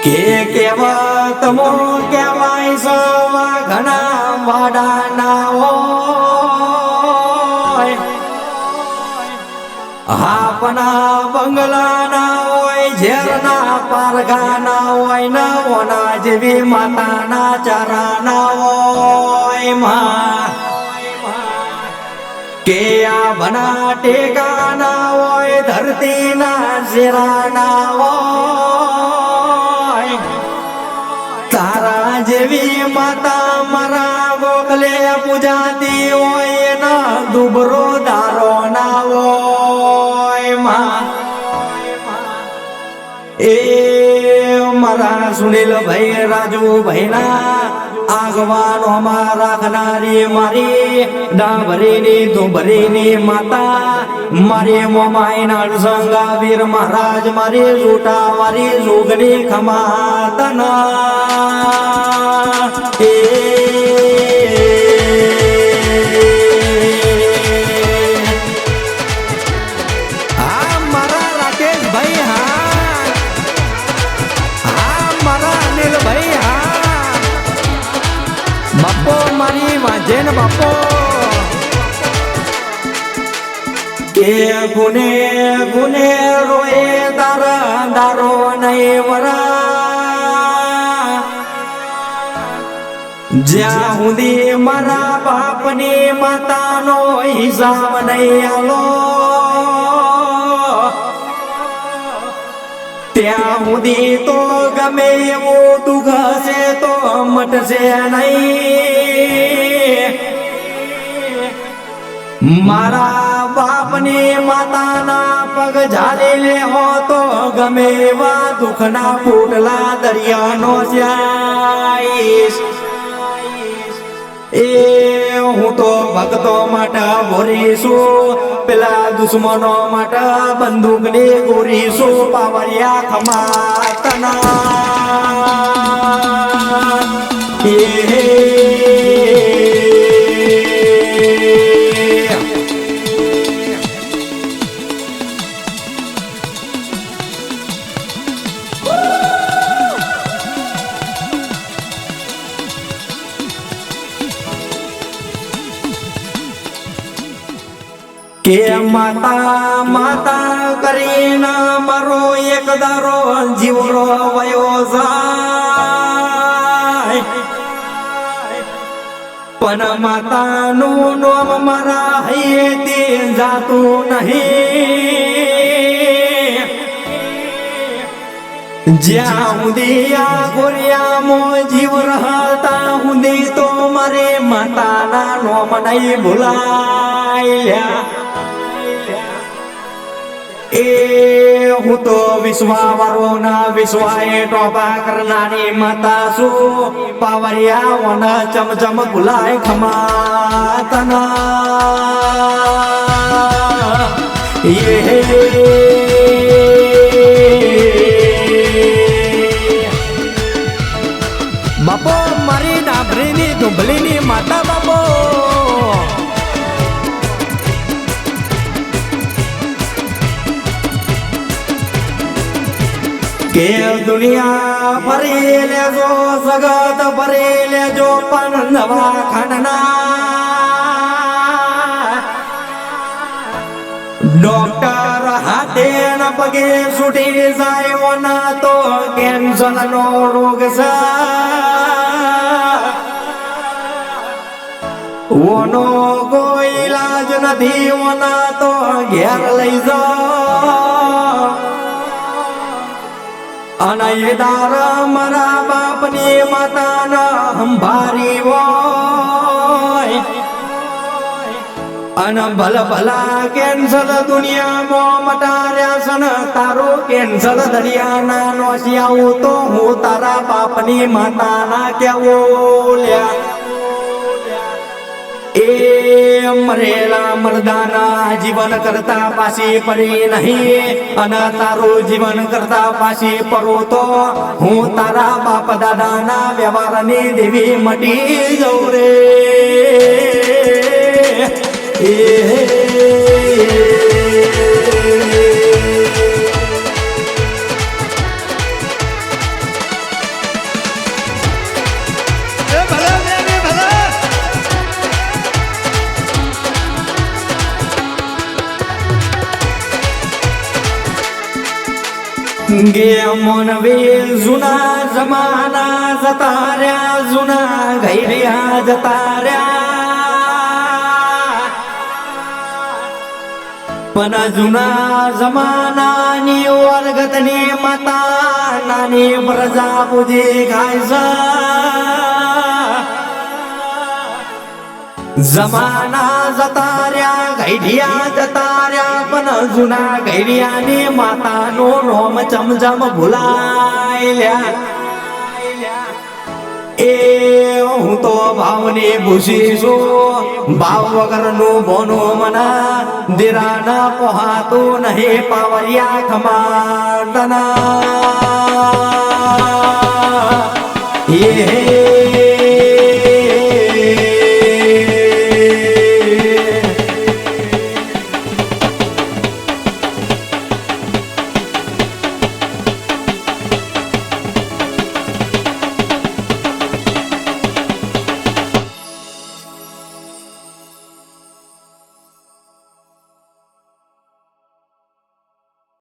કે કેવત મો કેવાય સવા ઘણા વાડાના હોય હાપના બંગલાના હોય ઝેરના પારગાના હોય ન ઓના જેવી માતાના ચારાના હોય માં કે આ ભના ટેકાના હોય ધરતીના શેરાના હોય તારા જેવી માતા મારા ગોખલે પૂજાતી હોય એના દુબરો દારો ના હોય માં એ મારા સુનિલ ભાઈ રાજુ ભાઈ ના આગવાનો માં રાખનારી મારી ડાભરીની ધુભરીની માતા મારી મોમાઈ ના સંગા વીર મહારાજ મારી જૂટા મારી જોગની ખમાતના હા મારા રાકેશ ભાઈ હા મારા અનિલ ભાઈ બાપો મારી વાજેન બાપો કે ગુને ગુને રોએ તારા દારો નહીં વરા જ્યાં સુધી મારા બાપની માતાનો હિસાબ નહીં આલો ત્યાં સુધી તો ગમે એવું દુઃખ હશે તો મટશે નહીં મારા બાપની માતાના પગ ઝાલી લેહો તો ગમે એવા દુઃખના ફૂટલા દરિયાનો જાઈશ એ હું તો ભક્તો માટે ભોરીશું પેલા દુશ્મનો માટે બંદૂકની ગોરીશું પાવરિયા ખમાતના કે માતા માતા કરીને મારો એક દારો જીવરો વયો જાય પણ માતાનું નામ મારા હૈયેથી જાતું નહીં જ્યાં સુધી આ ગોરિયામાં જીવ રહતા સુધી તો મારે માતાના નામ નહીં ભૂલાય એ હું તો વિશ્વાવાળો ના વિશ્વાએ ટોપા કરનારી માતા છું પાવરિયા વના ચમચમ ભૂલાય ખમાતના બાપો મારી ડાભરીની ધુંભલીની માતા બાપો કે દુનિયા ફરી લેજો સગત ફરી લેજો પણ નવા ખાંડના ડોક્ટર હાથે ન પગે છૂટી જાય ના તો કેન્સર નો રોગ છે ઓનો કોઈ ઈલાજ નથી ઓના તો ઘેર લઈ જાઓ અનયદાર મારા બાપની માતાના હંભારી હોય અન ભલ ભલા કેન્સર દુનિયામાં મટાર્યા સન તારો કેન્સર દરિયાના નોસિયાવું તો હું તારા બાપની માતાના કેવું લ્યા એ મરેલા મરદાના જીવન કરતા પાછી પડી નહીં અને તારું જીવન કરતા પાછી પડું તો હું તારા બાપ દાદાના વ્યવહારની દેવી મટી જઉં રે गे मोनवे जुना जमाना जताऱ्या जुना घैर्या जताऱ्या पण जुना जमानानी वर्गतनी माता नानी प्रजापुजी गायचा जमाना जताऱ्या घैर्या जताऱ्या पण जुना घैर्याने माता नो नोम चमचम भुलायल्या ए હું તો ભાવને ભૂસી છું ભાવ વગરનું બોનો મના દિરાના પોહાતો નહીં પાવરિયા ખમાડના એ